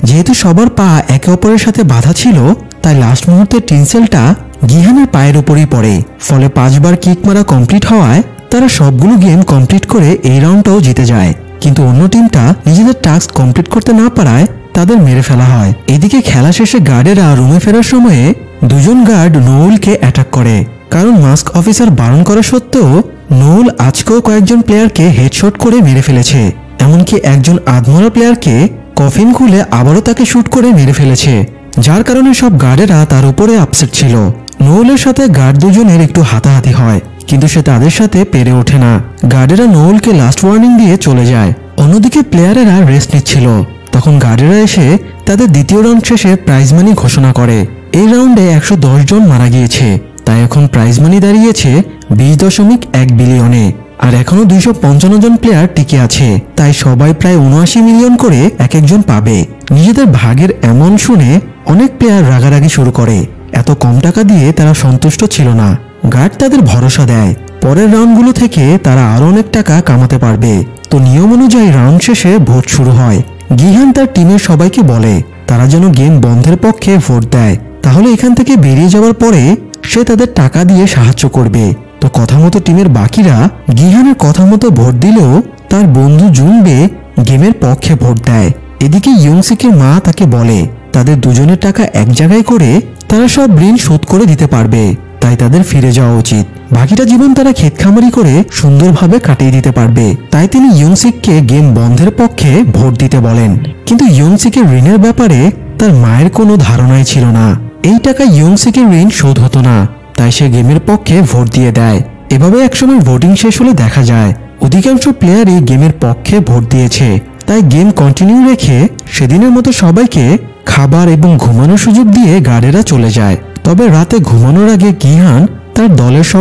যেহেতু সবার পা একে অপরের সাথে বাঁধা ছিল, তাই লাস্ট মুহূর্তে টিনসেলটা গিহানের পায়ের উপরই পড়ে। ফলে 5 বার কিক মারা কমপ্লিট হওয়ায় তারা সবগুলো গেম কমপ্লিট করে এই রাউন্ডটাও জিতে যায়। কিন্তু অন্য টিমটা নিজেদের টাস্ক কমপ্লিট করতে না পারায় তাদের মেরে ফেলা হয়। এদিকে খেলা শেষে গার্ডেরা রুমে ফেরার সময়ে দুজন গার্ড নোউলকে অ্যাটাক করে, কারণ মাস্ক অফিসার বারণ করা সত্ত্বেও নোউল আজকেও কয়েকজন প্লেয়ারকে হেডশট করে মেরে ফেলেছে। এমনকি একজন আধমরা প্লেয়ারকে কফিন খুলে আবারও তাকে শুট করে মেরে ফেলেছে, যার কারণে সব গার্ডেরা তার উপরে আপসেট ছিল। নোউলের সাথে গার্ড দুজনের একটু হাতাহাতি হয়, কিন্তু সে তাদের সাথে পেরে ওঠে না। গার্ডেরা নোউলকে লাস্ট ওয়ার্নিং দিয়ে চলে যায়। অন্যদিকে প্লেয়ারেরা রেস্ট নিচ্ছিল, তখন গার্ডেরা এসে তাদের দ্বিতীয় রাউন্ড শেষে প্রাইজ মানি ঘোষণা করে। এই রাউন্ডে 110 জন মারা গিয়েছে, তাই এখন প্রাইজ মানি দাঁড়িয়েছে 20.1 বিলিয়নে। আর এখনো 255 জন প্লেয়ার টিকে আছে, তাই সবাই প্রায় 79 মিলিয়ন করে এক একজন পাবে। নিজেদের ভাগের এমন শুনে অনেক প্লেয়ার রাগারাগি শুরু করে। এত কম টাকা দিয়ে তারা সন্তুষ্ট ছিল না। গার্ড তাদের ভরসা দেয় পরের রাউন্ডগুলো থেকে তারা আরো অনেক টাকা কামাতে পারবে। তো নিয়ম অনুযায়ী রাউন্ড শেষে ভোট শুরু হয়। গিহান তার টিমের সবাইকে বলে তারা যেন গেম বন্ধের পক্ষে ভোট দেয়, তাহলে এখান থেকে বেরিয়ে যাওয়ার পরে সে তাদের টাকা দিয়ে সাহায্য করবে। তো কথা মতো টিমের বাকিরা গিহানের কথা মতো ভোট দিলেও তার বন্ধু জুনবে গেমের পক্ষে ভোট দেয়। এদিকে ইয়ংসিকের মা তাকে বলে তাদের দুজনের টাকা এক জায়গায় করে তারা সব ঋণ শোধ করে দিতে পারবে, তাই তাদের ফিরে যাওয়া উচিত। বাকিটা জীবন তারা ক্ষেতখামারি করে সুন্দরভাবে কাটিয়ে দিতে পারবে। তাই তিনি ইয়ংসিককে গেম বন্ধের পক্ষে ভোট দিতে বলেন। কিন্তু ইয়ংসিকের ঋণের ব্যাপারে তার মায়ের কোনো ধারণাই ছিল না। এই টাকা ইয়ংসিকের ঋণ শোধ হতো না, তাই সে গেমের পক্ষে ভোট দিয়ে দেয়। এভাবে একসময় ভোটিং শেষ হলে দেখা যায় অধিকাংশ প্লেয়ারই গেমের পক্ষে ভোট দিয়েছে। তাই গেম কন্টিনিউ রেখে সেদিনের মতো সবাইকে খাবার এবং ঘুমানোর সুযোগ দিয়ে গার্ডেরা চলে যায়। তবে রাতে ঘুমানোর আগে গিহান তার দলের